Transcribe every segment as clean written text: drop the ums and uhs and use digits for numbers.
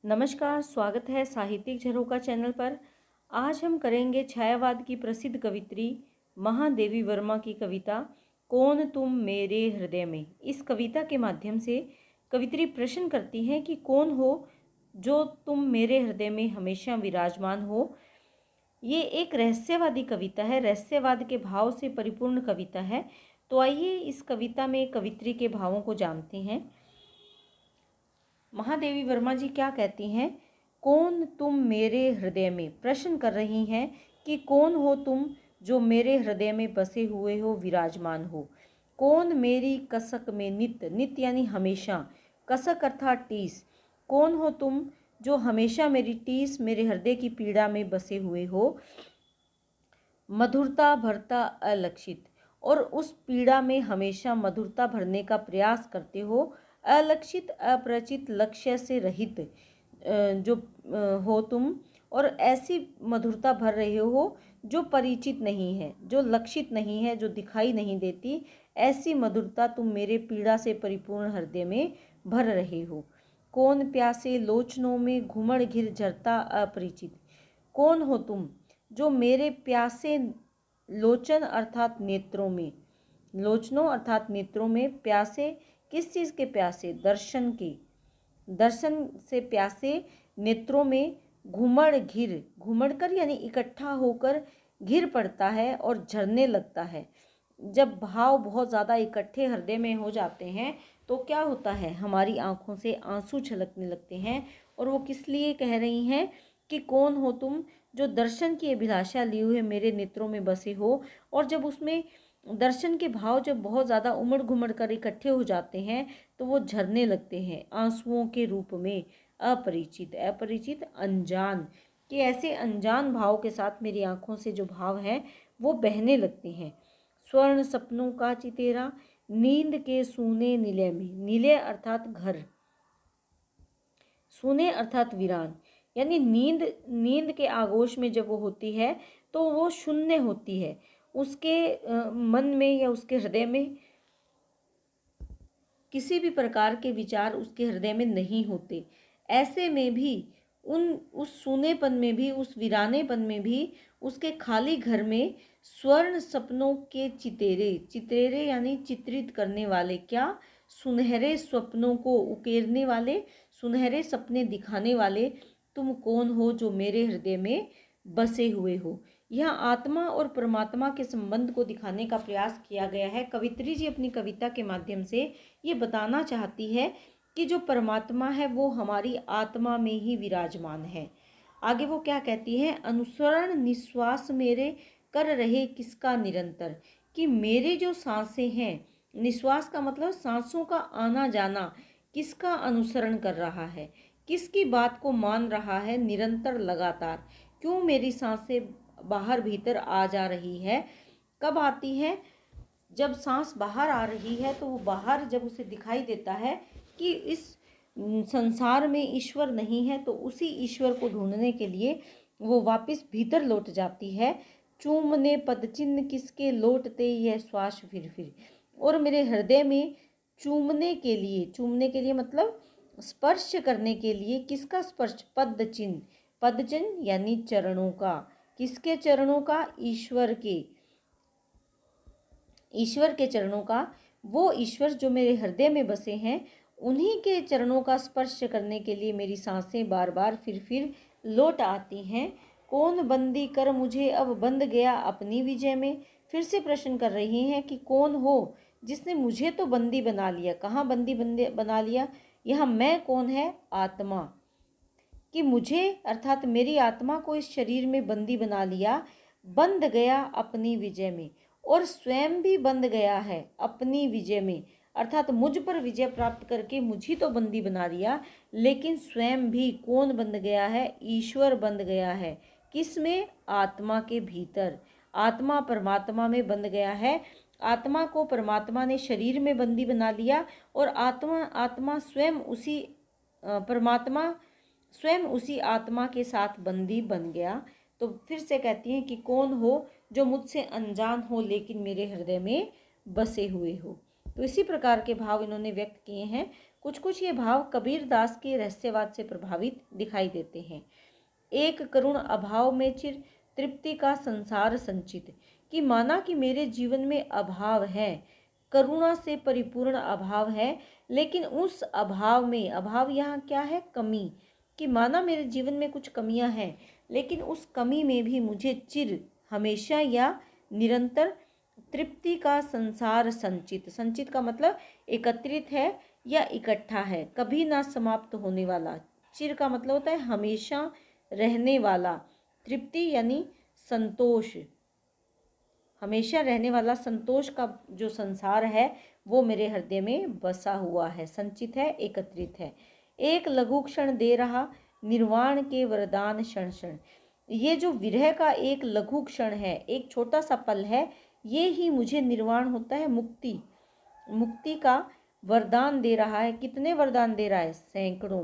नमस्कार, स्वागत है साहित्यिक झरोखा चैनल पर। आज हम करेंगे छायावाद की प्रसिद्ध कवित्री महादेवी वर्मा की कविता कौन तुम मेरे हृदय में। इस कविता के माध्यम से कवित्री प्रश्न करती हैं कि कौन हो जो तुम मेरे हृदय में हमेशा विराजमान हो। ये एक रहस्यवादी कविता है, रहस्यवाद के भाव से परिपूर्ण कविता है। तो आइए इस कविता में कवित्री के भावों को जानते हैं। महादेवी वर्मा जी क्या कहती हैं? कौन तुम मेरे हृदय में, प्रश्न कर रही हैं कि कौन हो तुम जो मेरे हृदय में बसे हुए हो, विराजमान हो। कौन मेरी कसक में नित्य, नित्य यानी हमेशा, कसक अर्थात टीस। कौन हो तुम जो हमेशा मेरी टीस, मेरे हृदय की पीड़ा में बसे हुए हो। मधुरता भरता अलक्षित, और उस पीड़ा में हमेशा मधुरता भरने का प्रयास करते हो। अलक्षित, अपरिचित, लक्ष्य से रहित जो हो तुम, और ऐसी मधुरता भर रहे हो जो परिचित नहीं है, जो लक्षित नहीं है, जो दिखाई नहीं देती। ऐसी मधुरता तुम मेरे पीड़ा से परिपूर्ण हृदय में भर रहे हो। कौन प्यासे लोचनों में घुमड़ घिर झरता अपरिचित। कौन हो तुम जो मेरे प्यासे लोचन अर्थात नेत्रों में, लोचनों अर्थात नेत्रों में, प्यासे किस चीज़ के प्यासे? दर्शन के, दर्शन से प्यासे नेत्रों में घुमड़ घिर, घुमड़ कर यानी इकट्ठा होकर घिर पड़ता है और झरने लगता है। जब भाव बहुत ज़्यादा इकट्ठे हृदय में हो जाते हैं तो क्या होता है, हमारी आंखों से आंसू छलकने लगते हैं। और वो किस लिए कह रही हैं कि कौन हो तुम जो दर्शन की अभिलाषा लिए हुए मेरे नेत्रों में बसे हो। और जब उसमें दर्शन के भाव जब बहुत ज़्यादा उमड़ घुमड़ कर इकट्ठे हो जाते हैं तो वो झरने लगते हैं आंसुओं के रूप में। अपरिचित, अपरिचित, अनजान, कि ऐसे अनजान भाव के साथ मेरी आंखों से जो भाव है वो बहने लगते हैं। स्वर्ण सपनों का चितेरा, नींद के सूने निलय में, निलय अर्थात घर, सूने अर्थात वीरान, यानी नींद, नींद के आगोश में जब वो होती है तो वो शून्य होती है। उसके मन में या उसके हृदय में किसी भी प्रकार के विचार उसके हृदय में नहीं होते। ऐसे में भी उस सूनेपन में भी, उस वीरानेपन में भी, उसके खाली घर में स्वर्ण सपनों के चितेरे, चितेरे यानी चित्रित करने वाले, क्या? सुनहरे स्वप्नों को उकेरने वाले, सुनहरे सपने दिखाने वाले तुम कौन हो जो मेरे हृदय में बसे हुए हो। यह आत्मा और परमात्मा के संबंध को दिखाने का प्रयास किया गया है। कवित्री जी अपनी कविता के माध्यम से ये बताना चाहती है कि जो परमात्मा है वो हमारी आत्मा में ही विराजमान है। आगे वो क्या कहती है? अनुसरण निश्वास मेरे कर रहे किसका निरंतर, कि मेरे जो सांसें हैं, निश्वास का मतलब सांसों का आना जाना, किसका अनुसरण कर रहा है, किसकी बात को मान रहा है निरंतर, लगातार। क्यों मेरी सांसें बाहर भीतर आ जा रही है? कब आती है? जब सांस बाहर आ रही है तो वो बाहर जब उसे दिखाई देता है कि इस संसार में ईश्वर नहीं है, तो उसी ईश्वर को ढूंढने के लिए वो वापस भीतर लौट जाती है। चूमने पदचिन्ह किसके लौटते यह श्वास फिर, और मेरे हृदय में चूमने के लिए, चूमने के लिए मतलब स्पर्श करने के लिए, किसका स्पर्श? पद चिन्ह, पद चिन्ह यानी चरणों का। किसके चरणों का? ईश्वर के, ईश्वर के चरणों का। वो ईश्वर जो मेरे हृदय में बसे हैं, उन्हीं के चरणों का स्पर्श करने के लिए मेरी सांसें बार बार फिर लौट आती हैं। कौन बंदी कर मुझे अब बंध गया अपनी विजय में। फिर से प्रश्न कर रही हैं कि कौन हो जिसने मुझे तो बंदी बना लिया। कहाँ बंदी बना लिया? यह मैं कौन है? आत्मा, कि मुझे अर्थात मेरी आत्मा को इस शरीर में बंदी बना लिया, बंध गया अपनी विजय में, और स्वयं भी बंध गया है अपनी विजय में। अर्थात मुझ पर विजय प्राप्त करके मुझे तो बंदी बना लिया, लेकिन स्वयं भी कौन बंध गया है? ईश्वर बंध गया है। किस में? आत्मा के भीतर। आत्मा परमात्मा में बंध गया है। आत्मा को परमात्मा ने शरीर में बंदी बना लिया, और आत्मा स्वयं उसी परमात्मा स्वयं उसी आत्मा के साथ बंदी बन गया। तो फिर से कहती हैं कि कौन हो जो मुझसे अनजान हो लेकिन मेरे हृदय में बसे हुए हो। तो इसी प्रकार के भाव इन्होंने व्यक्त किए हैं। कुछ कुछ ये भाव कबीरदास के रहस्यवाद से प्रभावित दिखाई देते हैं। एक करुण अभाव में चिर तृप्ति का संसार संचित, कि माना कि मेरे जीवन में अभाव है, करुणा से परिपूर्ण अभाव है, लेकिन उस अभाव में, अभाव यहाँ क्या है, कमी, कि माना मेरे जीवन में कुछ कमियां हैं, लेकिन उस कमी में भी मुझे चिर, हमेशा या निरंतर तृप्ति का संसार संचित, संचित का मतलब एकत्रित है या इकट्ठा है, कभी ना समाप्त होने वाला। चिर का मतलब होता है हमेशा रहने वाला, तृप्ति यानी संतोष, हमेशा रहने वाला संतोष का जो संसार है वो मेरे हृदय में बसा हुआ है, संचित है, एकत्रित है। एक लघु क्षण दे रहा निर्वाण के वरदान क्षण क्षण, ये जो विरह का एक लघु क्षण है, एक छोटा सा पल है, ये ही मुझे निर्वाण होता है, मुक्ति, मुक्ति का वरदान दे रहा है। कितने वरदान दे रहा है, सैकड़ों,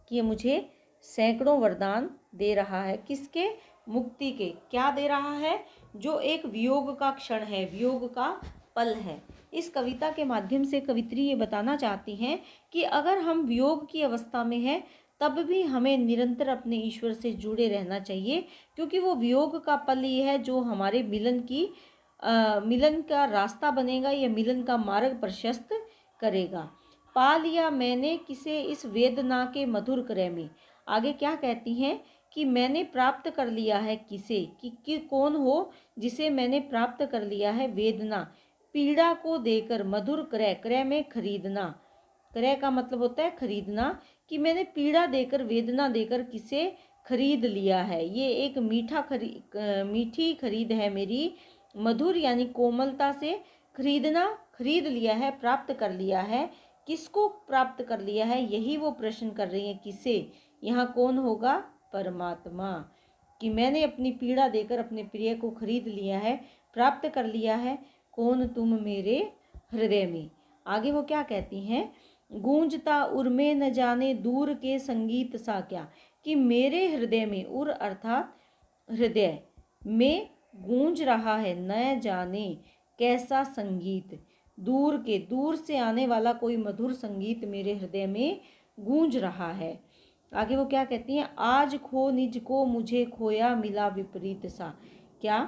कि ये मुझे सैकड़ों वरदान दे रहा है। किसके, मुक्ति के। क्या दे रहा है, जो एक वियोग का क्षण है, वियोग का पल है। इस कविता के माध्यम से कवित्री ये बताना चाहती हैं कि अगर हम वियोग की अवस्था में हैं तब भी हमें निरंतर अपने ईश्वर से जुड़े रहना चाहिए, क्योंकि वो वियोग का पल ही है जो हमारे मिलन का रास्ता बनेगा या मिलन का मार्ग प्रशस्त करेगा। पा लिया मैंने किसे इस वेदना के मधुर क्रय में, आगे क्या कहती हैं कि मैंने प्राप्त कर लिया है किसे, कि कौन हो जिसे मैंने प्राप्त कर लिया है, वेदना, पीड़ा को देकर, मधुर क्रय, क्रय में खरीदना, क्रय का मतलब होता है खरीदना, कि मैंने पीड़ा देकर, वेदना देकर किसे खरीद लिया है। ये एक मीठी खरीद है मेरी, मधुर यानी कोमलता से, खरीदना, खरीद लिया है, प्राप्त कर लिया है। किसको प्राप्त कर लिया है, यही वो प्रश्न कर रही है, किसे, यहाँ कौन होगा, परमात्मा, कि मैंने अपनी पीड़ा देकर अपने प्रिय को खरीद लिया है, प्राप्त कर लिया है। कौन, तुम मेरे हृदय में। आगे वो क्या कहती हैं, गूंजता उर में न जाने दूर के संगीत सा क्या, कि मेरे हृदय में, उर अर्थात हृदय में, गूंज रहा है न जाने कैसा संगीत, दूर के, दूर से आने वाला कोई मधुर संगीत मेरे हृदय में गूंज रहा है। आगे वो क्या कहती हैं, आज खो निज को मुझे खोया मिला विपरीत सा, क्या,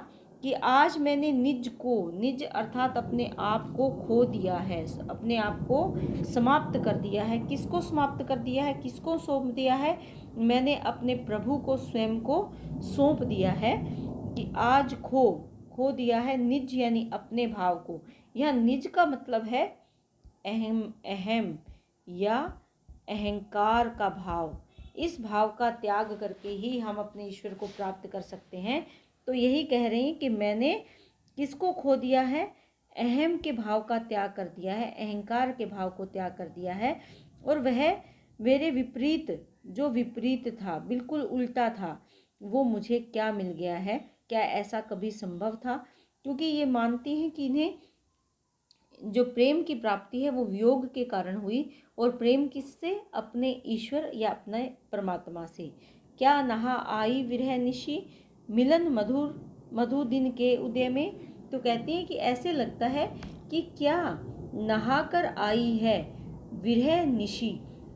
कि आज मैंने निज को, निज अर्थात अपने आप को खो दिया है, अपने आप को समाप्त कर दिया है। किसको समाप्त कर दिया है, किसको सौंप दिया है, मैंने अपने प्रभु को, स्वयं को सौंप दिया है, कि आज खो दिया है, निज यानी अपने भाव को। यह निज का मतलब है अहम या अहंकार का भाव। इस भाव का त्याग करके ही हम अपने ईश्वर को प्राप्त कर सकते हैं। तो यही कह रही हैं कि मैंने किसको खो दिया है, अहम के भाव का त्याग कर दिया है, अहंकार के भाव को त्याग कर दिया है, और वह मेरे विपरीत, जो विपरीत था, बिल्कुल उल्टा था, वो मुझे क्या मिल गया है। क्या ऐसा कभी संभव था, क्योंकि ये मानती हैं कि इन्हें जो प्रेम की प्राप्ति है वो वियोग के कारण हुई, और प्रेम किससे, अपने ईश्वर या अपने परमात्मा से। क्या नहा आई विरह निशी मिलन मधु दिन के उदय में, तो कहती हैं कि ऐसे लगता है कि क्या नहाकर आई है विरह निशी,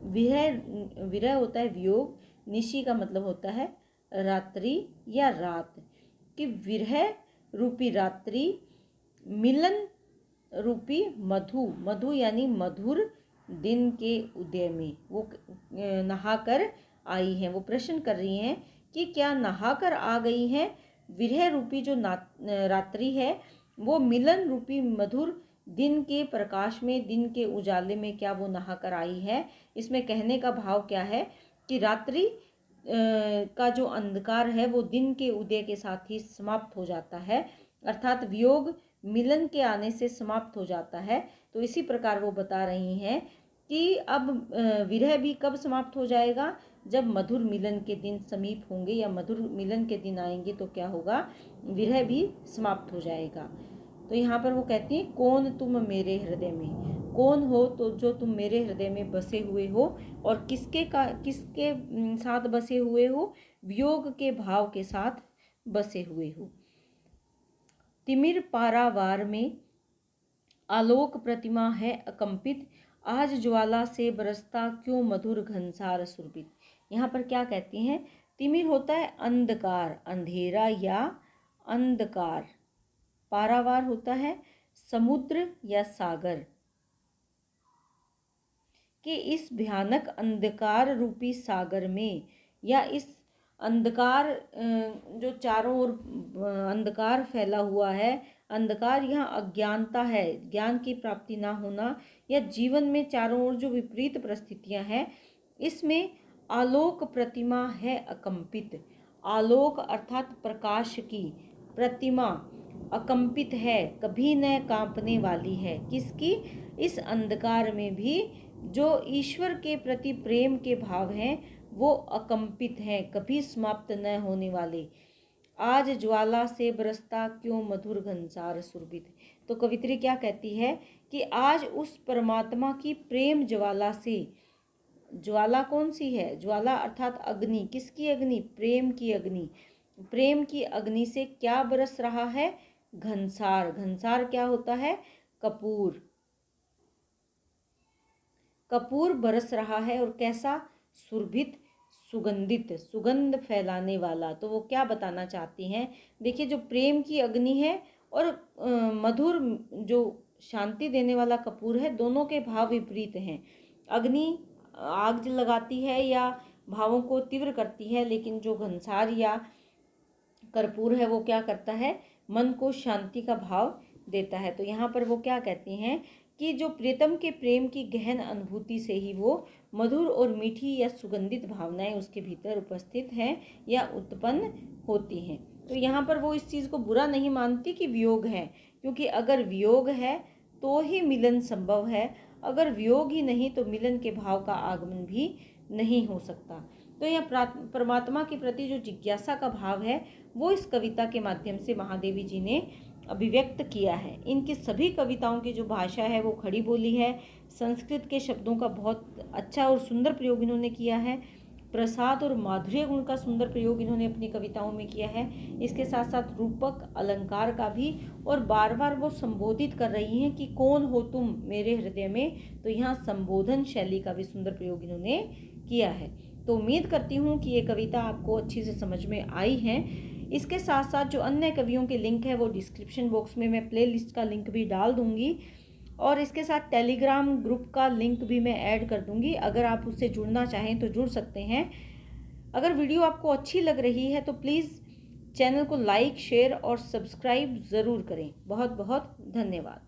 विरह होता है वियोग, निशी का मतलब होता है रात्रि या रात, कि विरह रूपी रात्रि, मिलन रूपी मधु यानी मधुर दिन के उदय में वो नहाकर आई हैं। वो प्रश्न कर रही हैं कि क्या नहाकर आ गई हैं, विरह रूपी जो रात्रि है वो मिलन रूपी मधुर दिन के प्रकाश में, दिन के उजाले में क्या वो नहाकर आई है। इसमें कहने का भाव क्या है कि रात्रि का जो अंधकार है वो दिन के उदय के साथ ही समाप्त हो जाता है, अर्थात वियोग मिलन के आने से समाप्त हो जाता है। तो इसी प्रकार वो बता रही हैं कि अब विरह भी कब समाप्त हो जाएगा, जब मधुर मिलन के दिन समीप होंगे या मधुर मिलन के दिन आएंगे तो क्या होगा, विरह भी समाप्त हो जाएगा। तो यहाँ पर वो कहती हैं, कौन तुम मेरे हृदय में, कौन हो तो जो तुम मेरे हृदय में बसे हुए हो, और किसके साथ बसे हुए हो, वियोग के भाव के साथ बसे हुए हो। तिमिर पारावार में आलोक प्रतिमा है अकंपित, आज ज्वाला से बरसता क्यों मधुर घनसार सुरभित। यहाँ पर क्या कहती हैं, तिमिर होता है अंधकार, अंधेरा या अंधकार। पारावार होता है समुद्र या सागर। कि इस भयानक अंधकार रूपी सागर में, या इस अंधकार जो चारों ओर अंधकार फैला हुआ है, अंधकार यहाँ अज्ञानता है, ज्ञान की प्राप्ति ना होना, या जीवन में चारों ओर जो विपरीत परिस्थितियां हैं, इसमें आलोक प्रतिमा है अकंपित। आलोक अर्थात प्रकाश की प्रतिमा अकंपित है, कभी न कांपने वाली है। किसकी? इस अंधकार में भी जो ईश्वर के प्रति प्रेम के भाव हैं वो अकंपित हैं, कभी समाप्त न होने वाले। आज ज्वाला से बरसता क्यों मधुर घनसार सुरभित। तो कवित्री क्या कहती है कि आज उस परमात्मा की प्रेम ज्वाला से, ज्वाला कौन सी है? ज्वाला अर्थात अग्नि। किसकी अग्नि? प्रेम की अग्नि। प्रेम की अग्नि से क्या बरस रहा है? घनसार। घनसार क्या होता है? कपूर। कपूर बरस रहा है, और कैसा? सुरभित, सुगंधित, सुगंध फैलाने वाला। तो वो क्या बताना चाहती हैं? देखिए, जो प्रेम की अग्नि है और मधुर जो शांति देने वाला कपूर है, दोनों के भाव विपरीत हैं। अग्नि आग लगाती है या भावों को तीव्र करती है, लेकिन जो घनसार या कर्पूर है वो क्या करता है? मन को शांति का भाव देता है। तो यहाँ पर वो क्या कहती हैं कि जो प्रीतम के प्रेम की गहन अनुभूति से ही वो मधुर और मीठी या सुगंधित भावनाएं उसके भीतर उपस्थित हैं या उत्पन्न होती हैं। तो यहाँ पर वो इस चीज़ को बुरा नहीं मानती कि वियोग है, क्योंकि अगर वियोग है तो ही मिलन संभव है, अगर वियोग ही नहीं तो मिलन के भाव का आगमन भी नहीं हो सकता। तो यह परमात्मा के प्रति जो जिज्ञासा का भाव है वो इस कविता के माध्यम से महादेवी जी ने अभिव्यक्त किया है। इनकी सभी कविताओं की जो भाषा है वो खड़ी बोली है। संस्कृत के शब्दों का बहुत अच्छा और सुंदर प्रयोग इन्होंने किया है। प्रसाद और माधुर्य गुण का सुंदर प्रयोग इन्होंने अपनी कविताओं में किया है। इसके साथ साथ रूपक अलंकार का भी, और बार बार वो संबोधित कर रही हैं कि कौन हो तुम मेरे हृदय में। तो यहाँ संबोधन शैली का भी सुंदर प्रयोग इन्होंने किया है। तो उम्मीद करती हूँ कि ये कविता आपको अच्छी से समझ में आई है। इसके साथ साथ जो अन्य कवियों के लिंक है वो डिस्क्रिप्शन बॉक्स में मैं प्लेलिस्ट का लिंक भी डाल दूंगी, और इसके साथ टेलीग्राम ग्रुप का लिंक भी मैं ऐड कर दूंगी। अगर आप उससे जुड़ना चाहें तो जुड़ सकते हैं। अगर वीडियो आपको अच्छी लग रही है तो प्लीज़ चैनल को लाइक, शेयर और सब्सक्राइब ज़रूर करें। बहुत बहुत धन्यवाद।